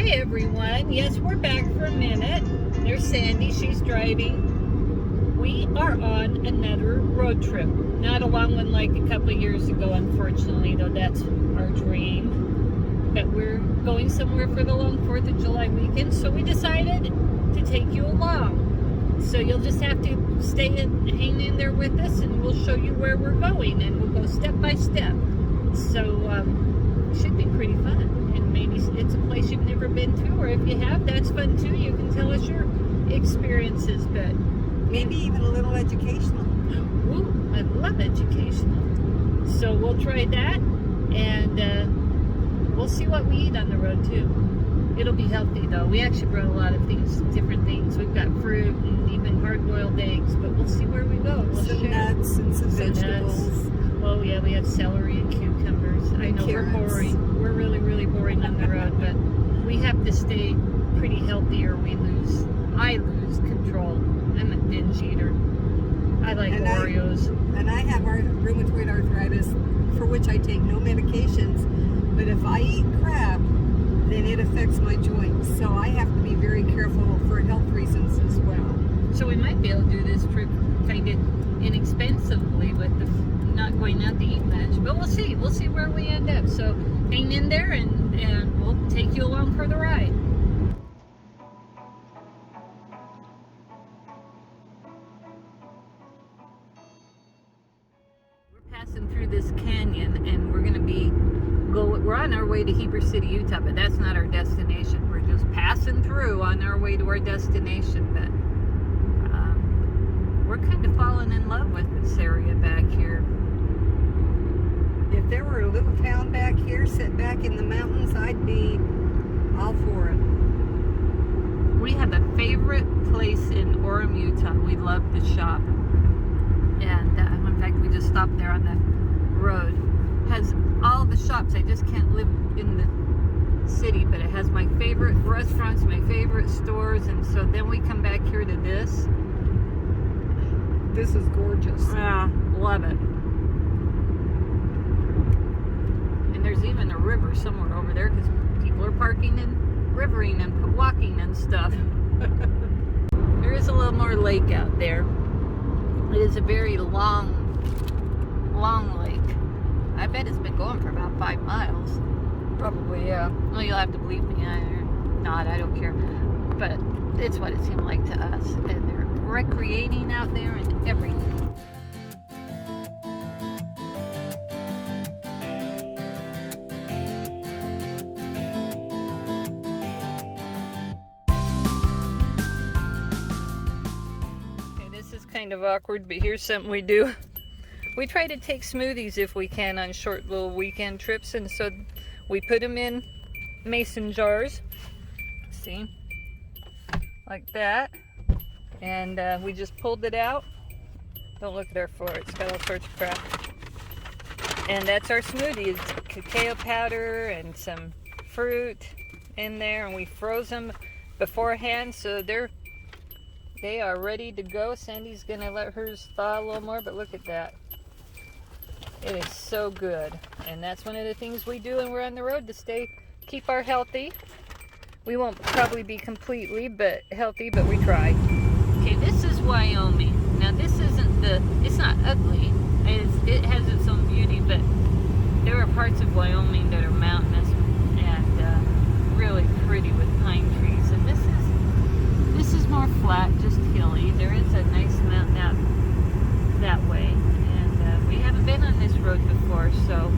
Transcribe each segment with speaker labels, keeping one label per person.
Speaker 1: Hi everyone. Yes, we're back for a minute. There's Sandy, she's driving. We are on another road trip. Not a long one like a couple of years ago, unfortunately, though that's our dream. But we're going somewhere for the long 4th of July weekend, so we decided to take you along. So you'll just have to hang in there with us, and we'll show you where we're going, and we'll go step by step. So it should be pretty fun. And maybe it's a place you've never been to, or if you have, that's fun too. You can tell us your experiences, but
Speaker 2: maybe even a little educational.
Speaker 1: Ooh, I love educational. So we'll try that, and we'll see what we eat on the road too. It'll be healthy though. We actually brought a lot of things, different things. We've got fruit and even hard-boiled eggs, but we'll see where we go. We'll
Speaker 2: some
Speaker 1: share.
Speaker 2: nuts and some vegetables.
Speaker 1: Nuts. Oh yeah, we have celery and cucumbers. I know
Speaker 2: carrots.
Speaker 1: We're boring. We're really, really boring on the road, but we have to stay pretty healthy or I lose control. I'm a binge eater. I like Oreos.
Speaker 2: And I have rheumatoid arthritis, for which I take no medications. But if I eat crap, then it affects my joints. So I have to be very careful for health reasons as well.
Speaker 1: So we might be able to do this trip kind of inexpensively with the not going out to eat much. But we'll see. We'll see where we end up. So hang in there and we'll take you along for the ride. Passing through this canyon, and we're on our way to Heber City, Utah, but that's not our destination. We're just passing through on our way to our destination, but we're kind of falling in love with this area back here.
Speaker 2: If there were a little town back here set back in the mountains, I'd be all for it.
Speaker 1: We have a favorite place in Orem, Utah. We love to shop, and in fact we just stopped there on the road. Has all the shops. I just can't live in the city, but it has my favorite restaurants, my favorite stores, and so then we come back here to this.
Speaker 2: This is gorgeous.
Speaker 1: Yeah, love it. And there's even a river somewhere over there because people are parking and rivering and walking and stuff. There is a little more lake out there. It is a very long lake. I bet it's been going for about 5 miles.
Speaker 2: Probably, yeah.
Speaker 1: Well, you'll have to believe me. I don't care. But it's what it seemed like to us. And they're recreating out there and everything. Okay, this is kind of awkward, but here's something we do. We try to take smoothies if we can on short little weekend trips, and so we put them in mason jars, see, like that, and we just pulled it out. Don't look at our floor, it's got all sorts of crap. And that's our smoothie. It's cacao powder and some fruit in there, and we froze them beforehand, so they are ready to go. Sandy's gonna let hers thaw a little more, but look at that. It is so good, and that's one of the things we do when we're on the road to keep our healthy. We won't probably be completely healthy, but we try. Okay, this is Wyoming. Now this it's not ugly. It has its own beauty, but there are parts of Wyoming that are mountainous and really pretty with pine trees. And this is more flat, just hilly. There is a nice mountain out that way. We haven't been on this road before, so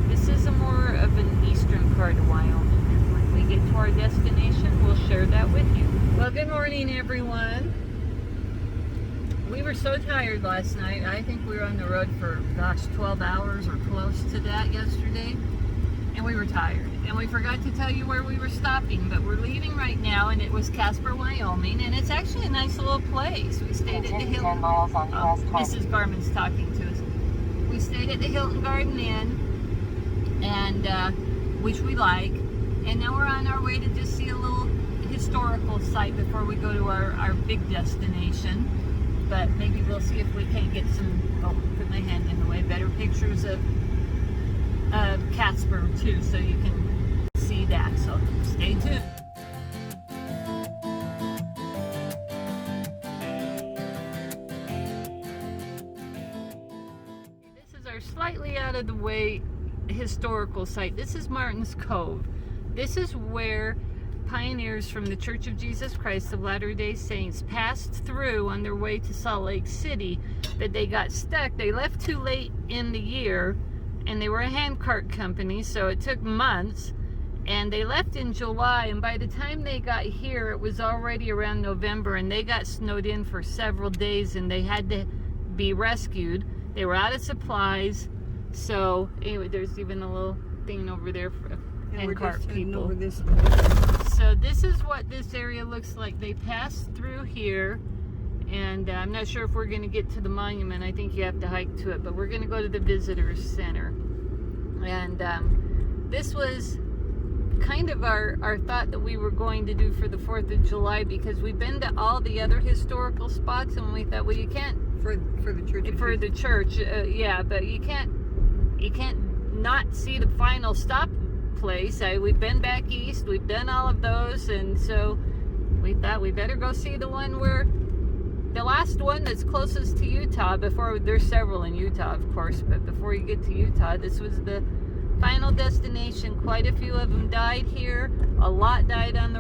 Speaker 1: this is more of an eastern part of Wyoming. And when we get to our destination, we'll share that with you. Well, good morning, everyone. We were so tired last night. I think we were on the road for, 12 hours or close to that yesterday. And we were tired. And we forgot to tell you where we were stopping, but we're leaving right now, and it was Casper, Wyoming, and it's actually a nice little place. We stayed at the Hilton. Mrs. Garman's talking to us. We stayed at the Hilton Garden Inn, and which we like, and now we're on our way to just see a little historical site before we go to our big destination. But maybe we'll see if we can get some, put my hand in the way, better pictures of Casper too, so you can see that. So Stay tuned. This is our slightly out of the way historical site. This is Martin's Cove. This is where pioneers from the Church of Jesus Christ of Latter-day Saints passed through on their way to Salt Lake City, but they got stuck. They left too late in the year, and they were a handcart company, so it took months, and they left in July, and by the time they got here, it was already around November, and they got snowed in for several days, and they had to be rescued. They were out of supplies, so anyway, there's even a little thing over there for handcart people.
Speaker 2: Over this.
Speaker 1: So this is what this area looks like. They passed through here, and I'm not sure if we're going to get to the monument. I think you have to hike to it, but we're going to go to the visitors center. And this was kind of our thought that we were going to do for the 4th of July, because we've been to all the other historical spots, and we thought, well, you can't
Speaker 2: For the church.
Speaker 1: for the church, yeah, but you can't not see the final stop place. We've been back east, we've done all of those, and so we thought we better go see the one where the last one that's closest to Utah. Before, there's several in Utah, of course, but before you get to Utah, this was the final destination. Quite a few of them died here. A lot died on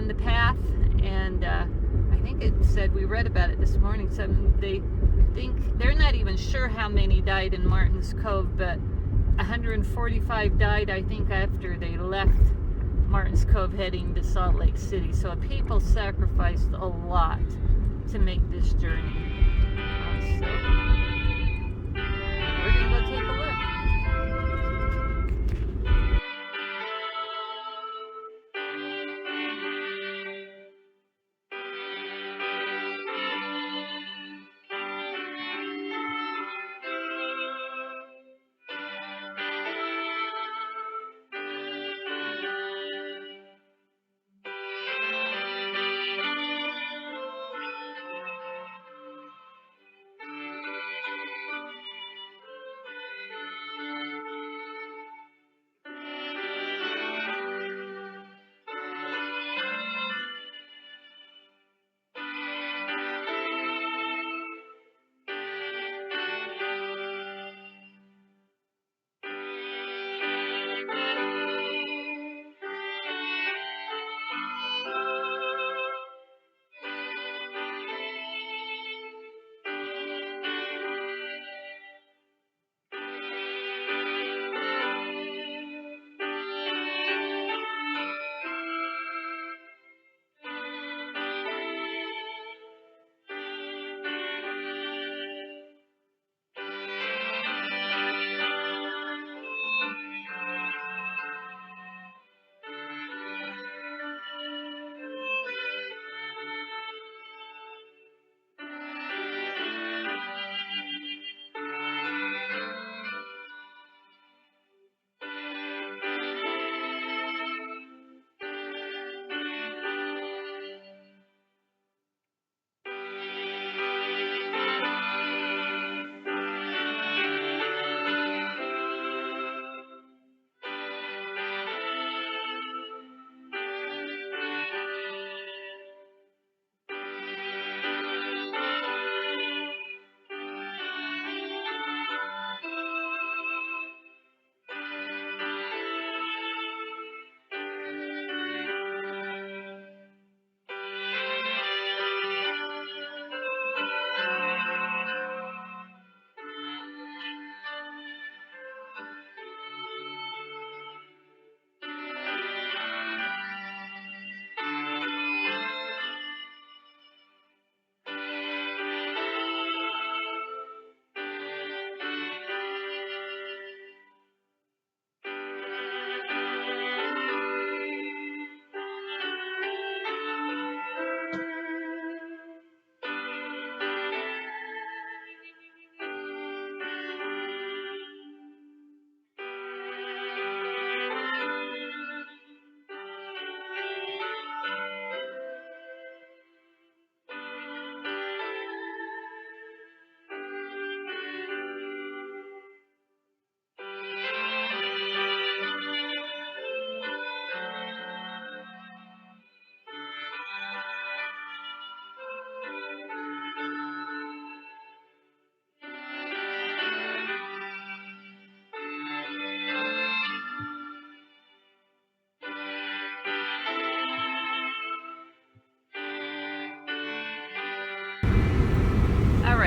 Speaker 1: the path, and I think it said, we read about it this morning, they think they're not even sure how many died in Martin's Cove, but 145 died, I think, after they left Martin's Cove heading to Salt Lake City. So people sacrificed a lot to make this journey. So we're gonna go take a look.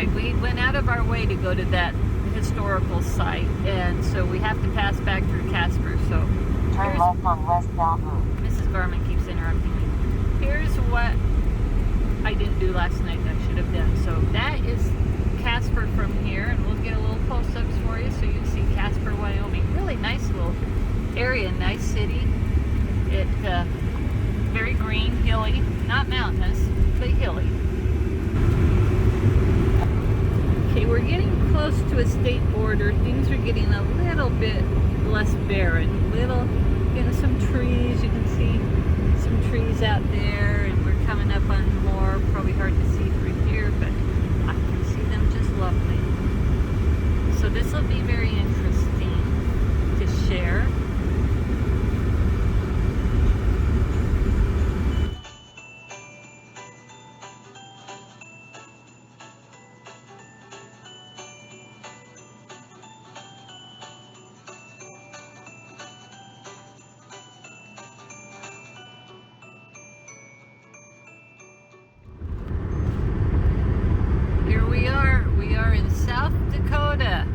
Speaker 1: Alright, we went out of our way to go to that historical site, and so we have to pass back through Casper, so
Speaker 3: Turn left on West Bellevue.
Speaker 1: Mrs. Garman keeps interrupting me. Here's what I didn't do last night that I should have done. So that is Casper from here, and we'll get a little close-ups for you so you can see Casper, Wyoming. Really nice little area, nice city. It very green, hilly, not mountainous, but hilly. Okay, we're getting close to a state border. Things are getting a little bit less barren. Getting some trees. You can see some trees out there, and we're coming up on more. Probably hard to see through here, but I can see them just lovely. So this will be very interesting to share. We are in South Dakota.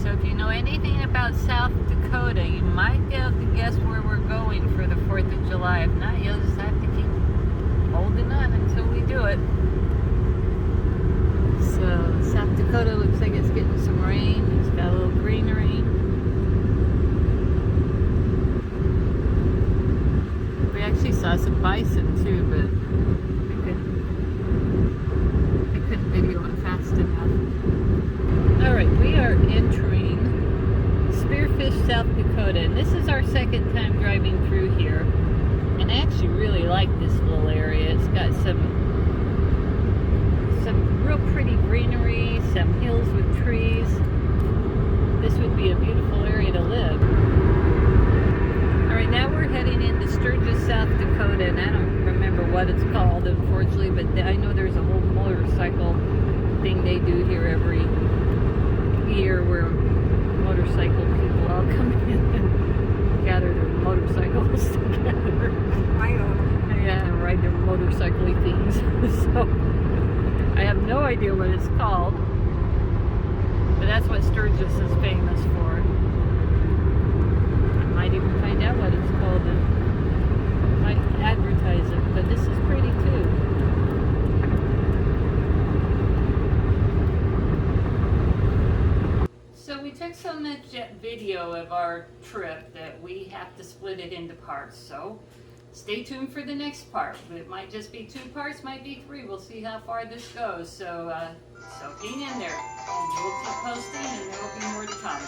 Speaker 1: So if you know anything about South Dakota, you might be able to guess where we're going for the 4th of July. If not, you'll just have to keep holding on until we do it. So South Dakota looks like it's getting some rain. It's got a little greenery. We actually saw some bison too, but I couldn't video it fast enough. Alright, we are entering Spearfish, South Dakota, and this is our second time driving through here. And I actually really like this little area. It's got some real pretty greenery, some hills with trees. This would be a beautiful area to live. Alright, now we're heading into Sturgis, South Dakota, and I don't remember what it's called, unfortunately, but I know there's a whole motorcycle thing they do here every year where motorcycle people all come in and gather their motorcycles together.
Speaker 2: I know.
Speaker 1: Yeah, and ride their motorcycle-y things. So, I have no idea what it's called, but that's what Sturgis is famous for. I might even find out what it's called and might advertise it, but this is pretty too. So we took so much video of our trip that we have to split it into parts. So stay tuned for the next part. It might just be 2 parts, might be 3. We'll see how far this goes. So hang in there, and we'll keep posting, and there will be more to come.